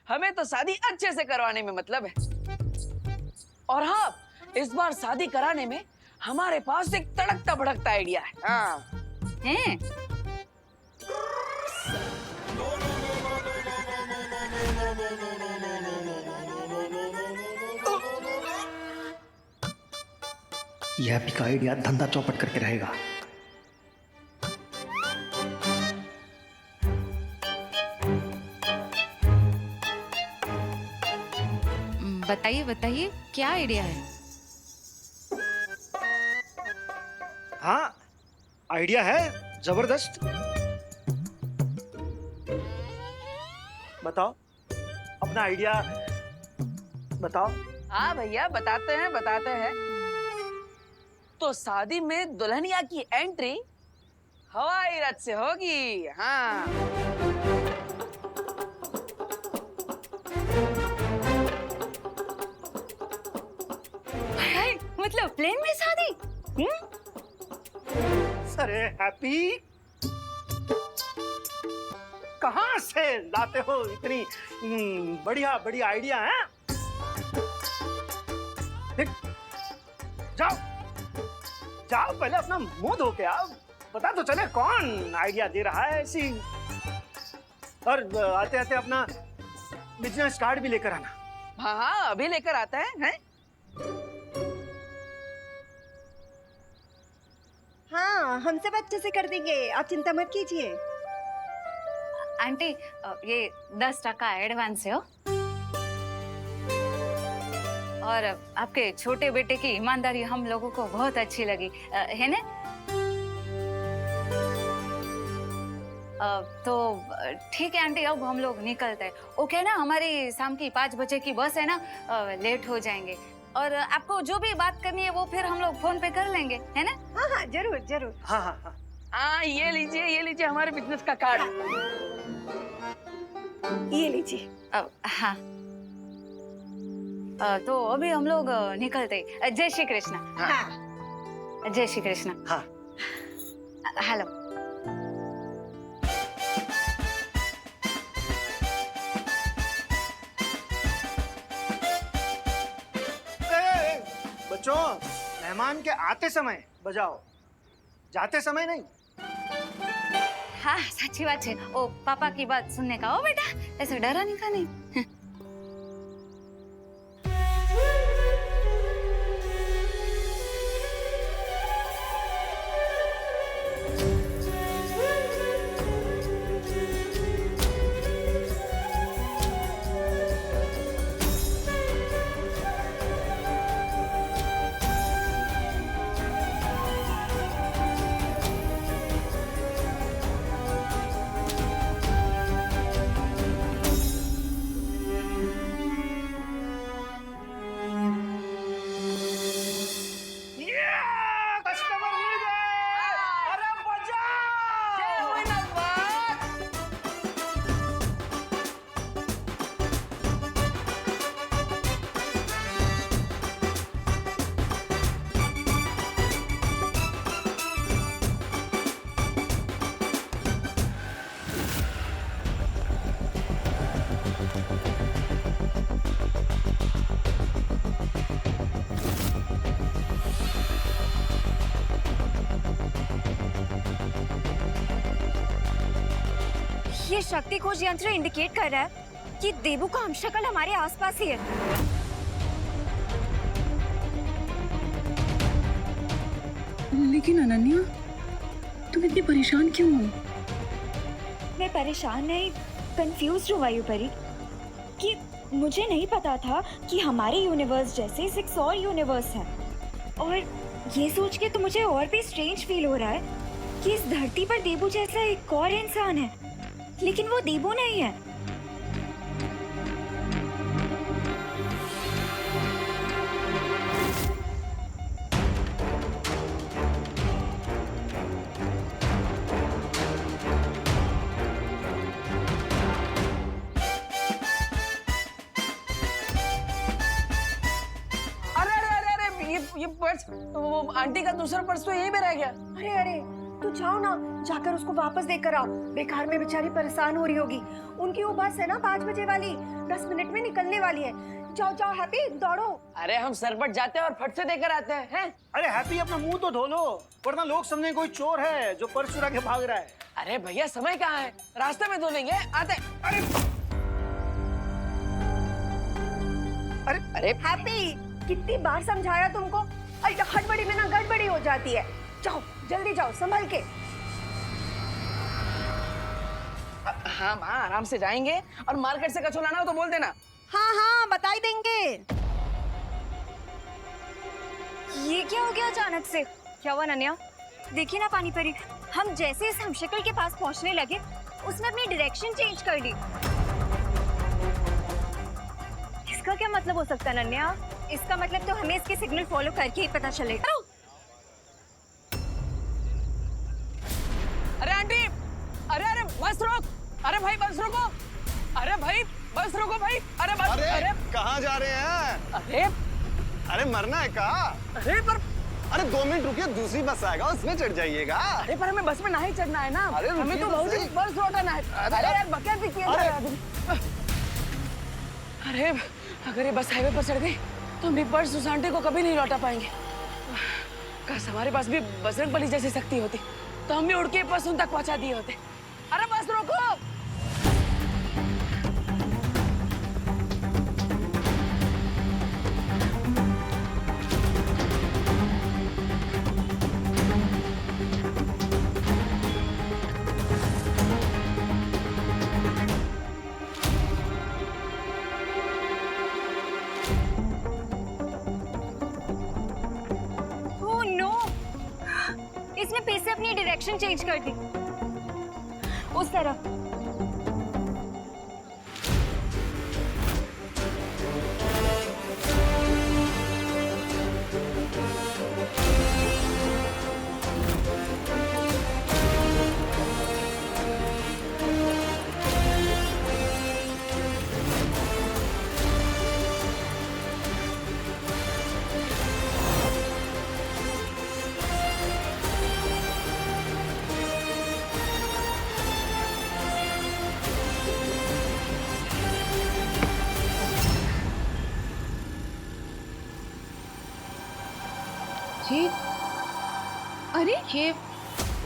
हमें तो शादी अच्छे से करवाने में मतलब है। और हाँ, इस बार शादी कराने में हमारे पास एक तड़कता भड़कता आइडिया है। हाँ हैं? यह भी का आइडिया धंधा चौपट करके रहेगा। बताइए बताइए, क्या आइडिया है? हाँ, आइडिया है जबरदस्त। बताओ अपना आइडिया बताओ। हाँ भैया, बताते हैं बताते हैं। तो शादी में दुल्हनिया की एंट्री हवाई रथ से होगी। हाँ हाय, मतलब प्लेन में शादी? अरे हैप्पी, कहाँ से लाते हो इतनी बढ़िया बढ़िया आइडिया है? देख, जाओ जाओ, पहले अपना मुंह धो के आओ, पता तो चले कौन आइडिया दे रहा है ऐसी। और आते आते अपना बिजनेस कार्ड भी लेकर आना। हाँ हाँ, अभी लेकर आता है? हाँ, हम सब अच्छे से कर देंगे, आप चिंता मत कीजिए। आंटी, ये 10% एडवांस है हो। और आपके छोटे बेटे की ईमानदारी हम लोगों को बहुत अच्छी लगी, है ना? तो ठीक है आंटी, अब हम लोग निकलते हैं। ओके ना, हमारी शाम की 5 बजे की बस है ना, लेट हो जाएंगे। और आपको जो भी बात करनी है वो फिर हम लोग फोन पे कर लेंगे, है ना? हाँ हाँ, जरूर जरूर। हाँ हाँ हाँ हाँ, ये लीजिए हमारे बिजनेस का कार्ड। ये लीजिए। हाँ, तो अभी हम लोग निकलते हैं। जय श्री कृष्ण। हाँ। जय श्री कृष्ण। हाँ। हेलो। बच्चों, मेहमान के आते समय बजाओ, जाते समय नहीं। हाँ, सच्ची बात है। ओ, पापा की बात सुनने का। ओ बेटा, ऐसे डरा नहीं का नहीं। कस्टमर मिल गए। अरे बजाओ। ये शक्ति खोज यंत्र इंडिकेट कर रहा है कि देवू का हमशक्ल हमारे आसपास ही है। लेकिन अनन्या, तुम इतनी परेशान क्यों हो? मैं परेशान नहीं, कंफ्यूज हूँ वायुपरी, कि मुझे नहीं पता था कि हमारे यूनिवर्स जैसे 6 और यूनिवर्स हैं। और ये सोच के तो मुझे और भी स्ट्रेंज फील हो रहा है कि इस धरती पर देवू जैसा एक और इंसान है, लेकिन वो देवू नहीं है। अरे ये पर्स, वो आंटी का दूसरा पर्स तो यहीं पे रह गया। अरे अरे, तो जाओ ना, जाकर उसको वापस देकर आओ। बेकार में बेचारी परेशान हो रही होगी। उनकी वो बस है ना 5 बजे वाली, 10 मिनट में निकलने वाली है। जाओ जाओ हैप्पी, दौड़ो। अरे हम सरपट जाते हैं और फट से देकर आते हैं। अरे हैप्पी अपना मुंह तो धो लो, वरना लोग समझे कोई चोर है जो पर्स चुरा के भाग रहा है। अरे भैया समय कहाँ है, रास्ते में धो लेंगे, आते। अरे अरे अरे हैप्पी, कितनी बार समझाया तुमको? अरे हड़बड़ी में ना गड़बड़ी हो जाती है। जाओ जल्दी जाओ, संभल के। हाँ माँ, आराम से जाएंगे, और मार्केट से कचौड़ा लाना हो तो बोल देना। हाँ हाँ बता ही देंगे। ये क्या हो गया अचानक से? क्या हुआ नन्या? देखिए ना पानी परी, हम जैसे इस हमशक्ल के पास पहुंचने लगे उसने अपनी डायरेक्शन चेंज कर ली। इसका क्या मतलब हो सकता है नन्या? इसका मतलब तो हमें इसके सिग्नल फॉलो करके ही पता चलेगा। अरे आंटी, अरे अरे बस रोक, अरे भाई बस रोको, अरे भाई बस रोको भाई, अरे बस, अरे कहाँ जा रहे हैं? अरे अरे मरना है कहा? अरे पर अरे 2 मिनट रुकिए, दूसरी बस आएगा उसमें चढ़ जाइएगा। अरे पर हमें बस में नहीं चढ़ना है ना, अरे रुकिए हमें तो तो बहुत सही। बस लौटाना है। अरे यार बकैत भी किया जा रहा है। अरे अगर ये बस हाईवे पर चढ़ गई तो हम भी पर्स सुसांटे को कभी नहीं लौटा पाएंगे। काश हमारे पास भी बजरंगबली जैसी शक्ति होती तो हम भी उड़ के पर्स उन तक पहुंचा दिए होते। अरे बस रोको। ओह नो, इसने फिर से अपनी डायरेक्शन चेंज कर दी। उस तरफ। ये अरे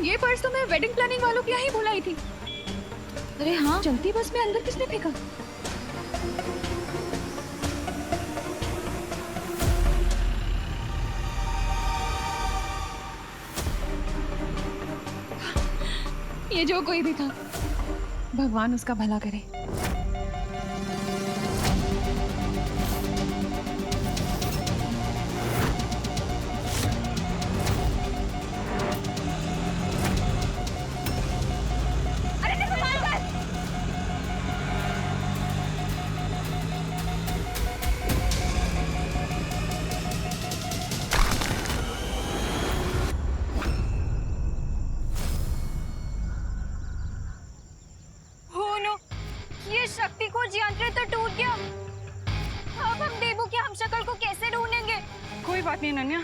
ये पर्स तो मैं वेडिंग प्लानिंग वालों के यहाँ ही भुलाई थी। अरे हाँ, चलती बस में अंदर किसने फेंका? ये जो कोई भी था, भगवान उसका भला करे। शक्ति को यंत्र तो टूट गया। अब हम देबू की हमशक्ल को कैसे ढूंढेंगे? कोई बात नहीं नन्या,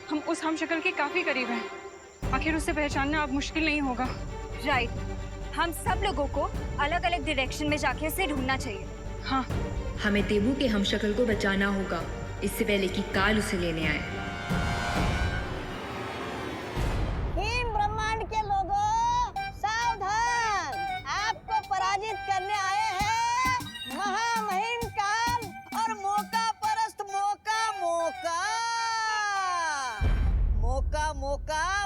हम उस हमशक्ल के काफी करीब हैं। आखिर उसे पहचानना अब मुश्किल नहीं होगा। राइट, हम सब लोगों को अलग अलग डायरेक्शन में जाके उसे ढूंढना चाहिए। हाँ, हमें देबू के हमशक्ल को बचाना होगा, इससे पहले कि काल उसे लेने आए। हिम ब्रह्मांड के लोगों, सावधान! आपको पराजित करने आए हैं महामहिम काल और मौका परस्त मौका।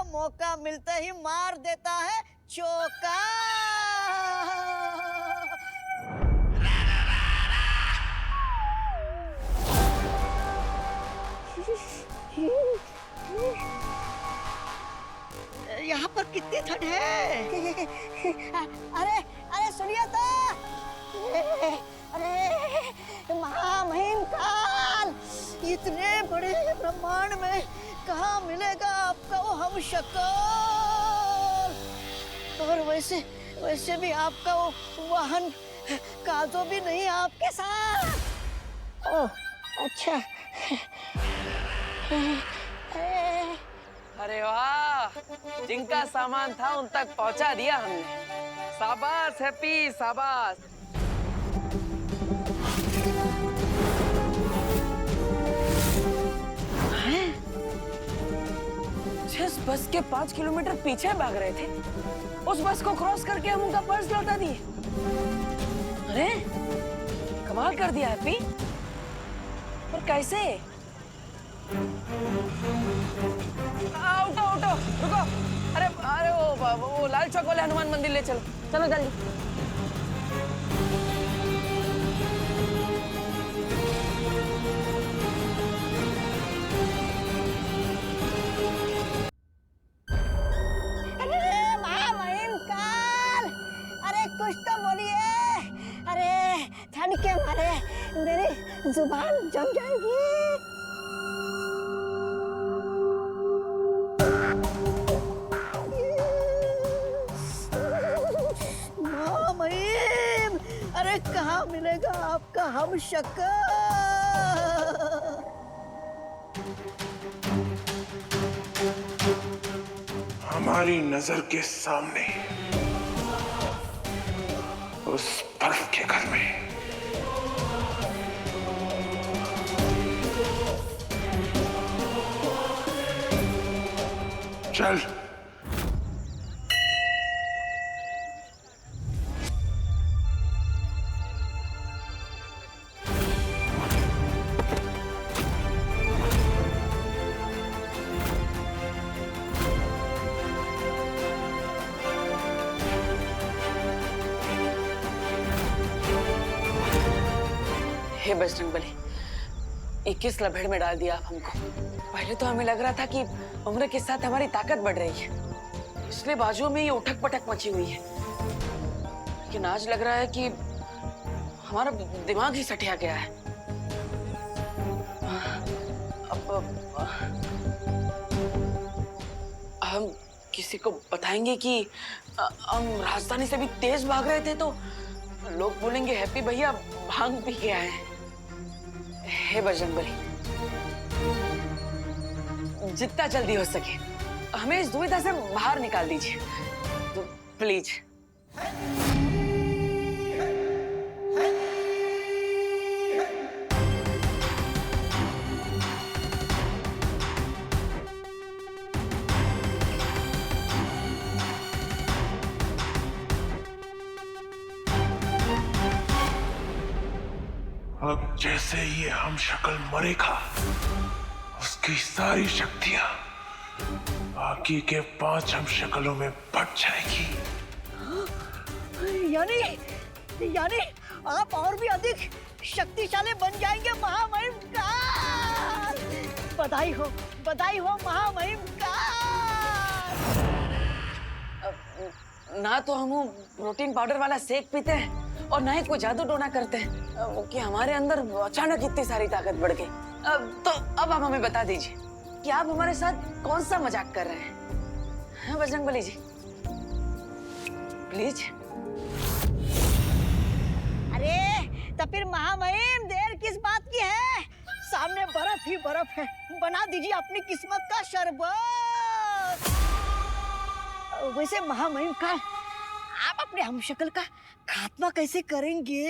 मौका मिलते ही मार देता है चौका। यहाँ पर कितनी ठंड है? अरे सुनिए तो, अरे महामहिम काल, इतने बड़े ब्रह्मांड में कहाँ मिलेगा आपका वो हमशक्ल? और वैसे भी आपका वो वाहन काजो भी नहीं आपके साथ। ओह अच्छा। अरे वाह, जिनका सामान था उन तक पहुंचा दिया हमने। शाबाश हैप्पी, शाबाश। हैं? जिस बस के 5 किलोमीटर पीछे भाग रहे थे, उस बस को क्रॉस करके हम उनका पर्स लौटा दिए। अरे कमाल कर दिया हैप्पी। पर कैसे? उठो उठो, रुको। अरे अरे वो लाल चौक वाले हनुमान मंदिर ले चलो, चलो जल्दी। अरे महामहिमकाल, अरे कुछ तो बोलिए। अरे ठंड के मारे मेरी जुबान जम जाएगी। महामहिम, अरे कहाँ मिलेगा आपका हमशक्ल? हमारी नजर के सामने उस बर्फ के घर में चल। हे बजरंगबली, 21 लभेड़ में डाल दिया आप हमको। पहले तो हमें लग रहा था कि उम्र के साथ हमारी ताकत बढ़ रही है, इसलिए बाजुओं में ये उठक पटक मची हुई है। लेकिन आज लग रहा है कि हमारा दिमाग ही सटिया गया है। अब हम किसी को बताएंगे कि हम राजधानी से भी तेज भाग रहे थे तो लोग बोलेंगे हैप्पी भैया भांग पी के आए हैं। हे बजरंगबली, जितना जल्दी हो सके हमें इस दुविधा से बाहर निकाल दीजिए, तो प्लीज। अब जैसे ये हमशक्ल मरेगा, उसकी सारी शक्तियां बाकी के 5 हमशक्लों में बट जाएगी। यानी आप और भी अधिक शक्तिशाली बन जाएंगे महामहिमकाल। बधाई हो महामहिमकाल। ना तो हम प्रोटीन पाउडर वाला शेक पीते हैं और ना ही कोई जादू टोना करते हैं कि हमारे अंदर अचानक इतनी सारी ताकत बढ़ गई। तो अब आप हमें बता दीजिए कि आप हमारे साथ कौन सा मजाक कर रहे हैं? हाँ बजरंगबली जी, प्लीज। अरे तो फिर महामहिम देर किस बात की है? सामने बर्फ ही बर्फ है, बना दीजिए अपनी किस्मत का शरबत। वैसे महामहिमकाल, आप अपने हमशक्ल का खात्मा कैसे करेंगे?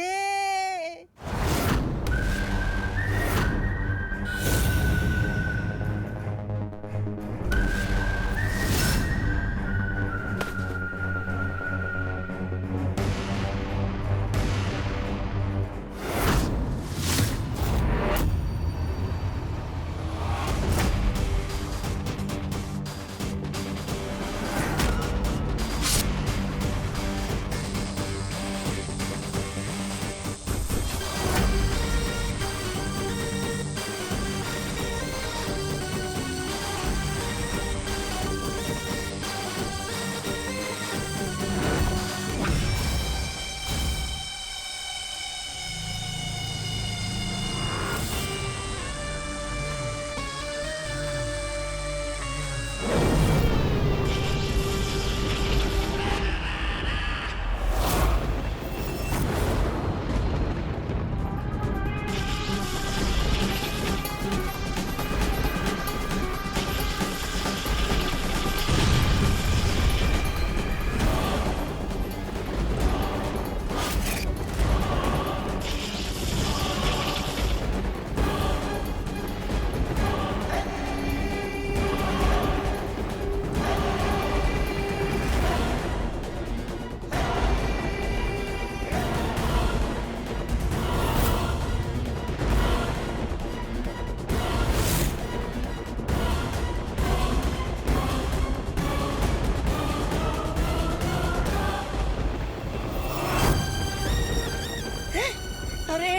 अरे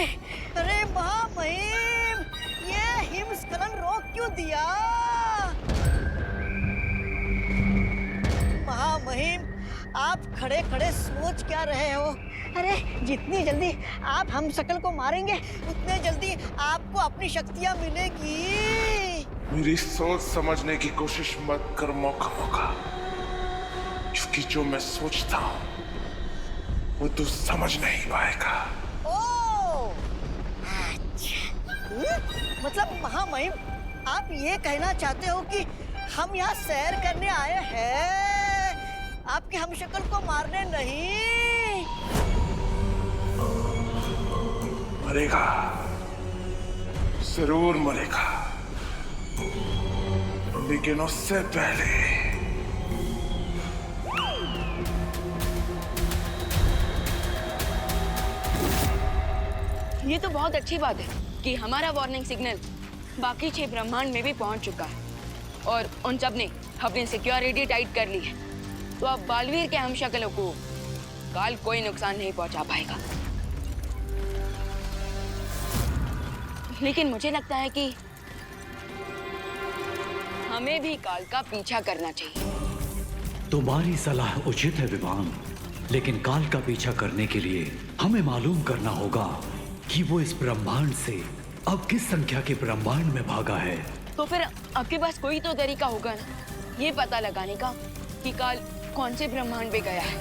अरे महामहिम, ये हिमस्खलन रोक क्यों दिया? महामहिम, आप खड़े खड़े सोच क्या रहे हो? अरे जितनी जल्दी आप हम शकल को मारेंगे उतने जल्दी आपको अपनी शक्तियां मिलेगी। मेरी सोच समझने की कोशिश मत कर मौका, क्योंकि जो मैं सोचता हूँ वो तू समझ नहीं पाएगा। ओह, अच्छा। मतलब महामहिम, आप ये कहना चाहते हो कि हम यहाँ सैर करने आए हैं, आपके हमशक्ल को मारने नहीं? मरेगा, जरूर मरेगा, लेकिन उससे पहले ये तो बहुत अच्छी बात है कि हमारा वार्निंग सिग्नल बाकी 6 ब्रह्मांड में भी पहुंच चुका है और उन सब ने अपनी सिक्योरिटी टाइट कर ली है। तो अब बालवीर के हमशक्लों को काल कोई नुकसान नहीं पहुंचा पाएगा। लेकिन मुझे लगता है कि हमें भी काल का पीछा करना चाहिए। तुम्हारी सलाह उचित है विवान, लेकिन काल का पीछा करने के लिए हमें मालूम करना होगा कि वो इस ब्रह्मांड से अब किस संख्या के ब्रह्मांड में भागा है। तो फिर आपके पास कोई तो तरीका होगा ना ये पता लगाने का कि काल कौन से ब्रह्मांड में गया है।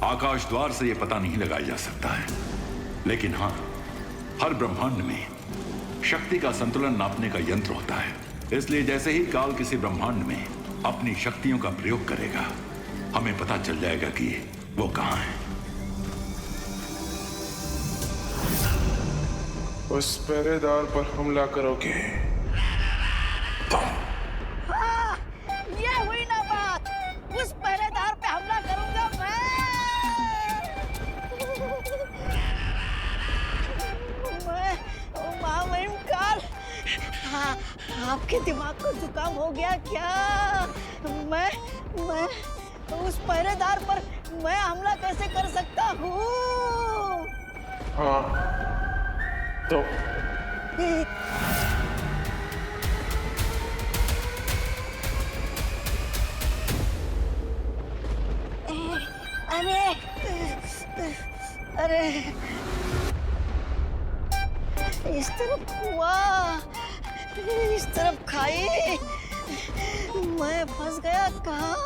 आकाश द्वार से ये पता नहीं लगाया जा सकता है, लेकिन हाँ, हर ब्रह्मांड में शक्ति का संतुलन नापने का यंत्र होता है। इसलिए जैसे ही काल किसी ब्रह्मांड में अपनी शक्तियों का प्रयोग करेगा, हमें पता चल जाएगा कि वो कहाँ है। उस पहरेदार पर हमला करोगे हाँ, ये हुई ना बात। उस पहरेदार पे हमला करूंगा मैं महामहिम काल। हाँ, आपके दिमाग को जुकाम हो गया क्या? मैं उस पहरेदार पर मैं हमला कैसे कर सकता हूँ? हाँ, तो अरे इस तरफ हुआ, इस तरफ खाई, मैं फंस गया कहाँ?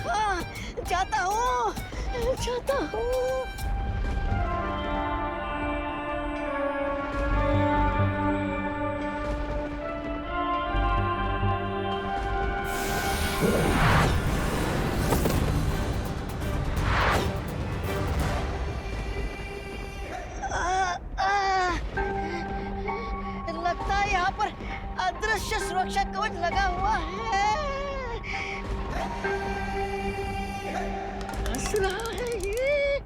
हाँ, जाता हूँ। लगता है यहाँ पर अदृश्य सुरक्षा कवच लगा हुआ है। हंस रहा है ये।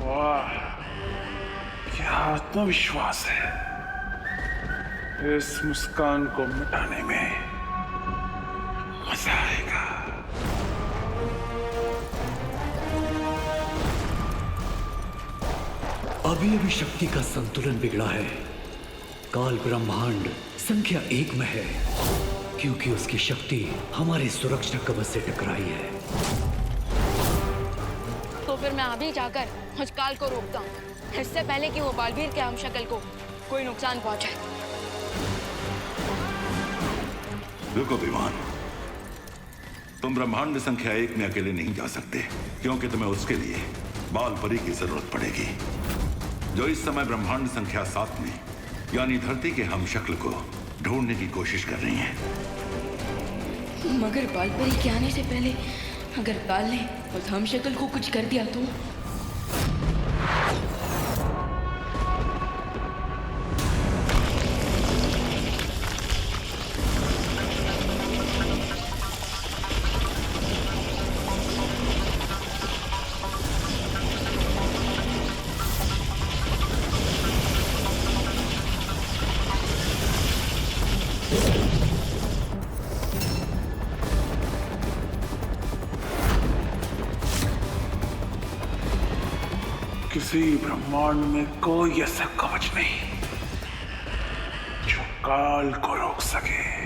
वाह, क्या आत्मविश्वास है। इस मुस्कान को मिटाने में मजा आएगा। अभी शक्ति का संतुलन बिगड़ा है। काल ब्रह्मांड संख्या 1 में है, क्योंकि उसकी शक्ति हमारे सुरक्षा कवच से टकराई है। तो फिर मैं अभी जाकर उस काल को रोकता हूँ, इससे पहले कि वो बालवीर के हमशक्ल को कोई नुकसान पहुंचाए। रुको विमान, तुम ब्रह्मांड संख्या 1 में अकेले नहीं जा सकते, क्योंकि तुम्हें उसके लिए बाल परी की जरूरत पड़ेगी, जो इस समय ब्रह्मांड संख्या 7 में यानी धरती के हमशक्ल को ढूंढने की कोशिश कर रही हैं। मगर बालपरी के आने से पहले अगर काल ने उस हमशक्ल को कुछ कर दिया तो? किसी ब्रह्मांड में कोई ऐसा कवच नहीं जो काल को रोक सके।